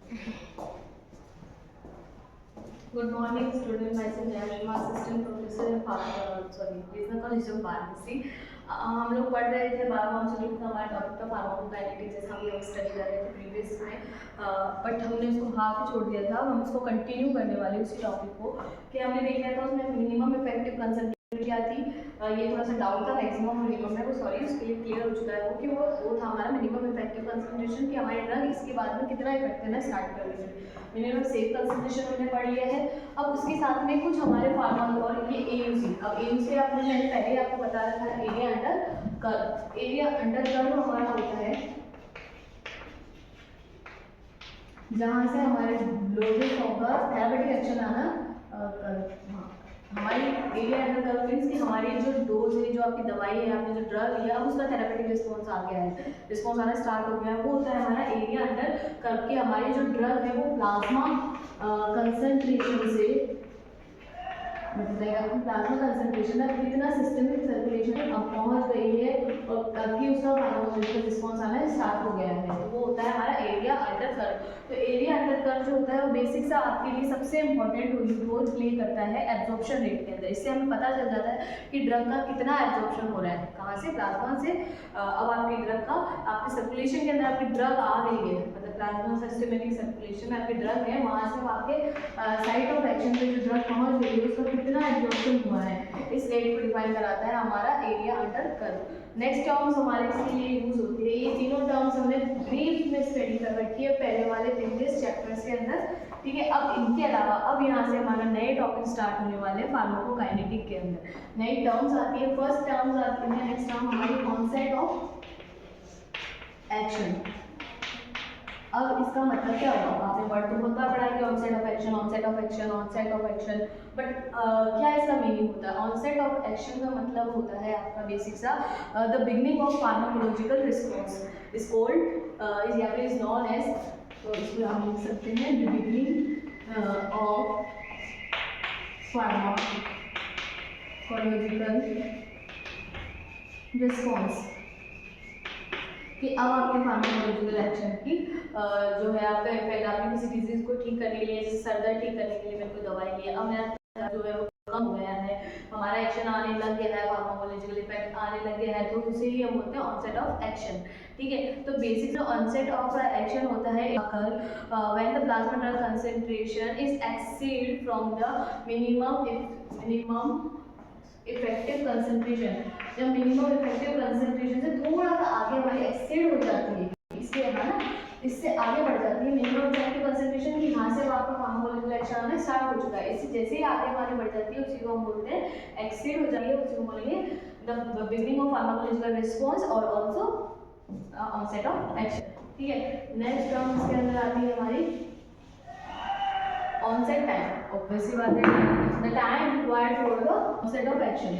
Good morning, student. Myself Jayashma, assistant professor in regional college of pharmacy. हम लोग पढ़ रहे थे बायोकॉन्जुगेट का हमारा टॉपिक था फार्माकोकाइनेटिक्स, जैसा हम लोग स्टडी कर रहे थे प्रीवियस में, बट हमने उसको हाफ ही छोड़ दिया था। हम उसको कंटिन्यू करने वाले उसी टॉपिक को कि हमने देख लिया था उसमें मिनिमम इफेक्टिव कंसंट्रेशन क्या थी। ये थोड़ा सा डाउट था मैक्सिमम और मिनिमम में, वो सॉरी उसके लिए क्लियर हो चुका है वो कि वो था हमारा मिनिमम इफेक्टिव कंसंट्रेशन कि हमारे ड्रग इसके बाद में कितना इफेक्ट करना स्टार्ट कर देंगे। मिनिमम सेफ कंसंट्रेशन हमने पढ़ लिया है। अब उसके साथ में कुछ हमारे फार्मा और ये एयूसी, अब एयूसी आपने मैंने पहले आपको बता रखा था area under curve. Area under curve हमारा होता है जहाँ से हमारे लोजेस होगा थेरेपेटिक एक्शन आना। हमारी एरिया अंडर कर्व मीन्स कि हमारी जो डोज है, जो आपकी दवाई है, आपने जो ड्रग लिया, अब उसका थेरेपेटिक रिस्पॉन्स आ गया है, रिस्पॉन्स आना स्टार्ट हो गया है, वो होता है हमारा एरिया अंडर कर्व की हमारी जो ड्रग है वो प्लाज्मा कंसंट्रेशन से बताएगा कि प्लाज्मा कंसंट्रेशन अब कितना सिस्टमिक सर्कुलेशन अब पहुंच गई है और तभी उसका फार्माकोजेनिक रिस्पॉन्स आना स्टार्ट हो गया है, तो वो होता है हमारा एरिया अंडर कर्व। तो एरिया अंडर कर्व जो होता है वो बेसिक सा आपके लिए सबसे इंपॉर्टेंट रोल प्ले करता है एब्जॉर्प्शन रेट के अंदर। इससे हमें पता चल जाता है कि ड्रग का कितना एब्जॉर्प्शन हो रहा है, कहाँ से, प्लाज्मा से। अब आपकी ड्रग का आपके सर्कुलेशन के अंदर आपकी ड्रग आ गई है, मतलब प्लाज्मा सिस्टमेटिक सर्कुलेशन में आपकी ड्रग है, वहाँ से आपके साइट ऑफ एक्शन पे जो ड्रग पहुँच गई है उसका कितना एब्जॉर्प्शन हुआ है, इस रेट को डिफाइन कराता है हमारा area under curve. Next terms हमारे इसके लिए यूज होती है, ये तीनों टर्म्स हमने ब्रीफ में स्टडी कर रखी है पहले वाले प्रीवियस चैप्टर्स के अंदर, ठीक है। अब इनके अलावा अब यहाँ से हमारा नए टॉपिक स्टार्ट होने वाले हैं फार्माकोकाइनेटिक के अंदर। नई टर्म्स आती है, फर्स्ट टर्म्स आती है, नेक्स्ट टर्म हमारी ऑनसेट ऑफ एक्शन। अब इसका मतलब क्या होगा, आपने वर्ड तो बहुत बार पढ़ा है कि onset of action, onset of action, onset of action, but क्या इसका मीनिंग होता है। ऑनसेट ऑफ एक्शन का मतलब होता है आपका बेसिक सा the beginning of pharmacological response is called is या फिर इज नॉन एज, तो इसको हम लिख सकते हैं the beginning of pharmacological response, कि अब आपके फार्माकोलॉजिकल एक्शन की जो है आपका इफेक्ट, आपने किसी डिजीज को ठीक करने के लिए, जैसे सर दर्द ठीक करने के लिए मैंने कोई दवाई ली, अब मेरा जो है वो कम हो गया है, हमारा एक्शन आने लग गया है, फार्माकोलॉजिकल इफेक्ट आने लग गया है, तो उसे ही हम बोलते हैं ऑनसेट ऑफ एक्शन, ठीक है। तो बेसिक जो ऑनसेट ऑफ एक्शन होता है occur when the plasma drug concentration is exceed from the minimum effective concentration, जब मिनिमम इफेक्टिव कंसंट्रेशन से थोड़ा सा आगे हमारी एक्सीड हो जाती है, इसके है ना, इससे आगे बढ़ जाती है मिनिमम इफेक्टिव कंसंट्रेशन की, यहाँ से आपका फार्माकोलॉजिकल एक्शन आना स्टार्ट हो चुका है, इससे जैसे ही आगे हमारी बढ़ जाती है उसी को हम बोलते हैं एक्सीड हो जाती है, उसी को बोलेंगे the beginning of pharmacological response और ऑल्सो ऑनसेट ऑफ एक्शन, ठीक है। नेक्स्ट टर्म इसके अंदर आती है हमारी onset time, obviously बात है the time required for the onset of action।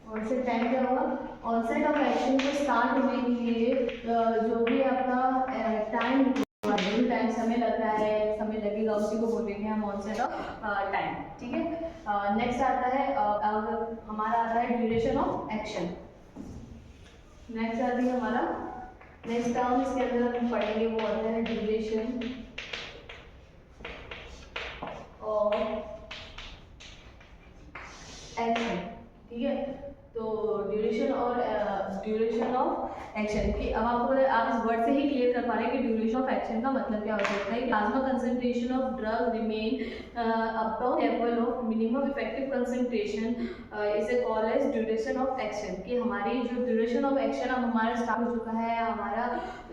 onset time क्या होगा, onset of action को स्टार्ट होने के लिए जो भी आपका टाइम टाइम समय लग रहा है, समय लगेगा, उसी को बोलेंगे हम onset of टाइम, ठीक है। नेक्स्ट आता है हमारा आता है ड्यूरेशन ऑफ एक्शन। नेक्स्ट आती है हमारा नेक्स्ट टर्म इसके अंदर हम पढ़ेंगे वो आता है ड्यूरेशन और एक्शन, ठीक है। तो ड्यूरेशन ऑफ एक्शन की अब आपको आप इस वर्ड से ही क्लियर कर पा रहे हैं कि ड्यूरेशन ऑफ एक्शन का मतलब क्या हो सकता है। Plasma concentration of drug remain above level of minimum effective concentration is called as duration of action, कि हमारी जो ड्यूरेशन ऑफ एक्शन अब हमारा स्टार्ट हो चुका है, हमारा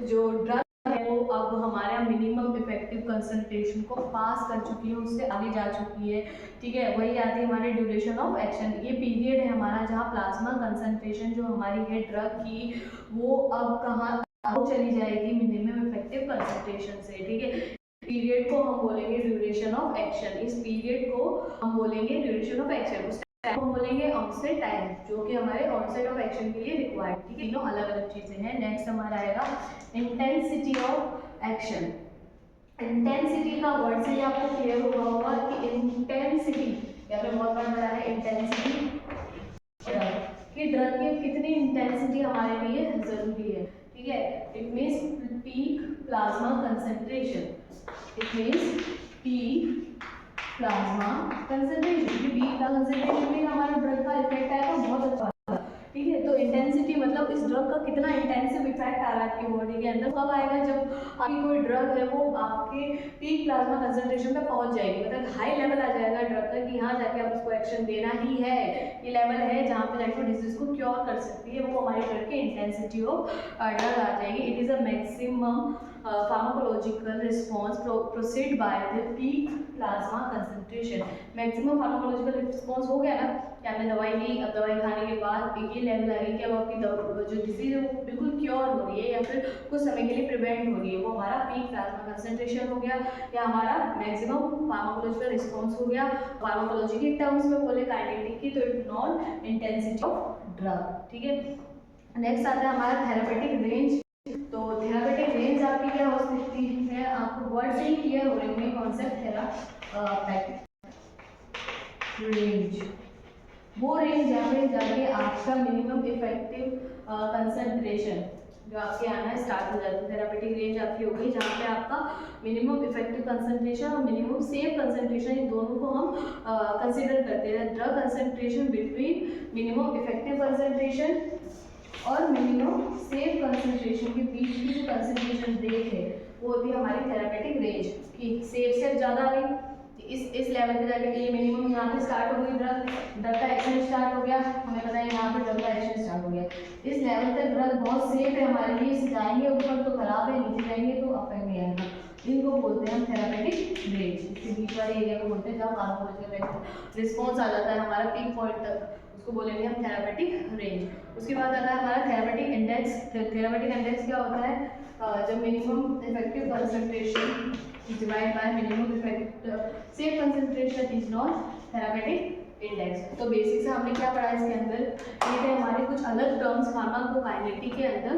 जो ड्रग है वो अब हमारा मिनिमम इफेक्टिव कंसंट्रेशन को पास कर चुकी है, उससे आगे जा चुकी है, ठीक है। वही आती है हमारी ड्यूरेशन ऑफ एक्शन। ये पीरियड है हमारा जहाँ प्लाज्मा कंसंट्रेशन जो हमारी है ड्रग की वो अब कहाँ चली जाएगी, मिनिमम इफेक्टिव कंसंट्रेशन से, ठीक है। पीरियड को हम बोलेंगे ड्यूरेशन ऑफ एक्शन, इस पीरियड को हम बोलेंगे ड्यूरेशन ऑफ एक्शन, उस टाइम हम बोलेंगे ऑनसेट टाइम, जो कि हमारे ऑनसेट ऑफ एक्शन के लिए रिक्वायर्ड, ठीक है। तीनों अलग अलग चीजें हैं। नेक्स्ट हमारा आएगा इंटेंसिटी ऑफ एक्शन। इंटेंसिटी का वर्ड से ही आपको क्लियर होगा कि इंटेंसिटी या फिर बहुत बार बता है इंटेंसिटी कि ड्रग की कितनी इंटेंसिटी हमारे लिए जरूरी है, ठीक है। It means peak plasma concentration. It means peak plasma concentration. कि peak concentration में हमारा ड्रग का इफेक्ट आएगा बहुत अच्छा, ठीक है। तो इंटेंसिटी मतलब इस ड्रग का कितना इंटेंसिव इफेक्ट आ रहा है आपकी बॉडी के अंदर, कब आएगा जब आपकी कोई ड्रग है वो आपके पीक प्लाज्मा कंसंट्रेशन पे पहुंच जाएगी, मतलब हाई लेवल आ जाएगा ड्रग का कि यहाँ जाके आप उसको एक्शन देना ही है, ये लेवल है जहाँ पे जाके डिजीज को क्योर कर सकती है, वो हमारी ड्रग की इंटेंसिटी ऑफ ड्रग आ जाएगी। It is a maximum pharmacological response proceed by the peak plasma concentration. Maximum pharmacological response हो गया ना कि आपने दवाई ली, अब दवाई खाने के बाद एक ही लेवल आ गई कि अब आपकी जो डिजीज है वो बिल्कुल क्योर हो रही है या फिर कुछ समय के लिए प्रिवेंट हो रही है, वो हमारा पीक प्लाज्मा कंसंट्रेशन हो गया या हमारा मैक्सिमम फार्माकोलॉजिकल रिस्पॉन्स हो गया। फार्माकोलॉजी के टर्म्स में बोले काइनेटिक की तो it non intensity of drug, ठीक है। नेक्स्ट आता है हमारा थेरापेटिक रेंज। तो थेरापेटिक रेंज आपकी क्या हो सकती है, आपको वर्ड से ही क्लियर हो रहे होंगे कॉन्सेप्ट थेरापेटिक रेंज, वो रेंज जहाँ पे जाके आपका मिनिमम इफेक्टिव कंसंट्रेशन जो आपके आना स्टार्ट हो जाता है। थेरापेटिक रेंज आपकी हो गई जहाँ पे आपका मिनिमम इफेक्टिव कंसंट्रेशन और मिनिमम सेफ कंसंट्रेशन, इन दोनों को हम कंसिडर करते हैं। Drug concentration between minimum effective concentration और मिनिमम सेफ कंसंट्रेशन के बीच की जो कंसंट्रेशन रेट है वो होती है हमारी थेरापेटिक रेंज की। सेफ से ज़्यादा आ गई इस लेवल पे जाके ये मिनिमम यहाँ पे स्टार्ट हो गई, ड्रग का एक्शन स्टार्ट हो गया, हमें पता है यहाँ पे ड्रग का एक्शन स्टार्ट हो गया, इस लेवल तक ड्रग बहुत सेफ है हमारे लिए, इस जाएंगे ऊपर तो खराब है, नीचे जाएंगे तो अफेक्ट नहीं आएगा, इनको बोलते हैं हम थेरापेटिक रेंज। इसके बीच वाले एरिया को बोलते हैं जहाँ फार्माकोलॉजिकल रिस्पॉन्स आ जाता है हमारा पीक पॉइंट तक, उसको बोलेंगे हम थेरापेटिक रेंज। उसके बाद आता है हमारा थेरापेटिक इंडेक्स। थेरापेटिक इंडेक्स क्या होता है, जब minimum effective concentration divide by minimum effective safe concentration is not therapeutic index. तो बेसिक से हमने क्या पढ़ा इसके अंदर, ये थे हमारे कुछ अलग टर्म्स फार्माकोकाइनेटिक के अंदर।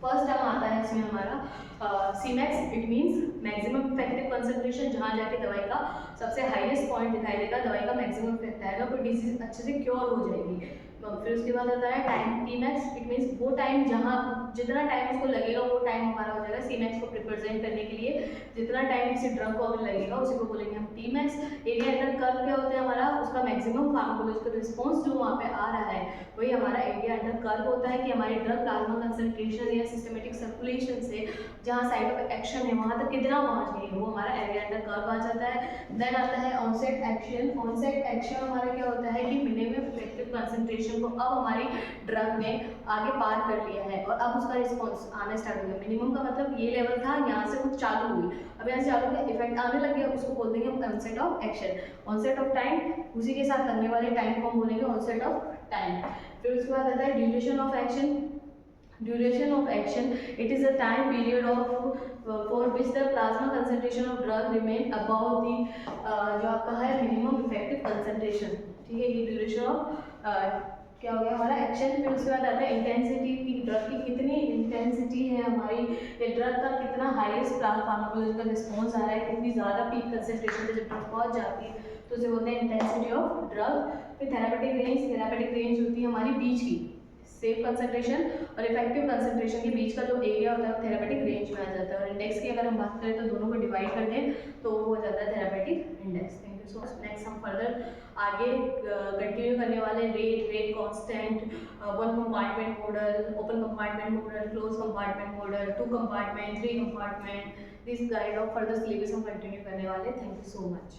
फर्स्ट टर्म आता है इसमें हमारा C max, it means maximum effective concentration, जहाँ जाके दवाई का सबसे हाईएस्ट पॉइंट दिखाई देगा, दवाई का मैक्सिमम इफेक्ट आएगा, कोई डिजीज अच्छे से क्योर हो जाएगी। फिर उसके बाद आता है टाइम टीमैक्स, इट मींस वो टाइम जहाँ जितना टाइम उसको लगेगा वो टाइम हमारा हो जाएगा सीमैक्स को रिप्रेजेंट करने के लिए, जितना टाइम किसी ड्रग को अगर लगेगा उसी को बोलेंगे हम टीमैक्स। एरिया अंडर कर्व क्या होता है हमारा, उसका मैक्सिमम फार्माकोलॉजिकल रिस्पॉन्स जो वहाँ पे आ रहा है वही हमारा एरिया अंडर कर्व होता है कि हमारी ड्रग प्लाज्मा कंसंट्रेशन या सिस्टमेटिक सर्कुलेशन से जहाँ साइड ऑफ एक्शन है वहाँ तक कितना पहुँच गई है वो हमारा एरिया अंडर कर्व आ जाता है। देन आता है ऑनसेट एक्शन। ऑनसेट एक्शन हमारा क्या होता है कि मिनिमम इफेक्टिव कंसंट्रेशन को अब हमारी ड्रग ने आगे पार कर लिया है और अब उसका रिस्पॉन्स आना स्टार्ट हो गया। मिनिमम का मतलब ये लेवल था, यहाँ से कुछ चालू हुई, अब यहाँ से चालू का इफेक्ट आने लग गया, उसको बोल देंगे हम onset of action. Onset of time, उसी के साथ करने वाले टाइम को हम बोलेंगे ऑनसेट ऑफ टाइम। फिर उसके बाद आता है duration of action. Duration of action, it is a time period of for which the plasma concentration of drug remain above the जो आपका है minimum effective concentration, ठीक है। ये ड्यूरेशन ऑफ क्या हो गया हमारा एक्शन। फिर उसके बाद आता है इंटेंसिटी की, ड्रग की कितनी इंटेंसिटी है हमारी, ये ड्रग का कितना हाईएस्ट फार्माकोलॉजिकल रिस्पॉन्स आ रहा है, कितनी ज़्यादा पीक कंसंट्रेशन पे जब ड्रग पहुँच जाती है तो उसे बोलते हैं इंटेंसिटी ऑफ ड्रग। फिर थेरापेटिक रेंज, थेरापेटिक रेंज होती है हमारी बीच की, सेफ कंसंट्रेशन और इफेक्टिव कंसंट्रेशन के बीच का जो एरिया होता है वो थेरापेटिक रेंज में आ जाता है। और इंडेक्स की अगर हम बात करें तो दोनों को डिवाइड कर दें तो वो हो जाता है therapeutic index. Thank you so much. Next हम फर्दर आगे कंटिन्यू करने वाले rate constant, one compartment model, open compartment model, close compartment model, 2 compartment, 3 compartment, this guide of further syllabus हम कंटिन्यू करने वाले। Thank you so much.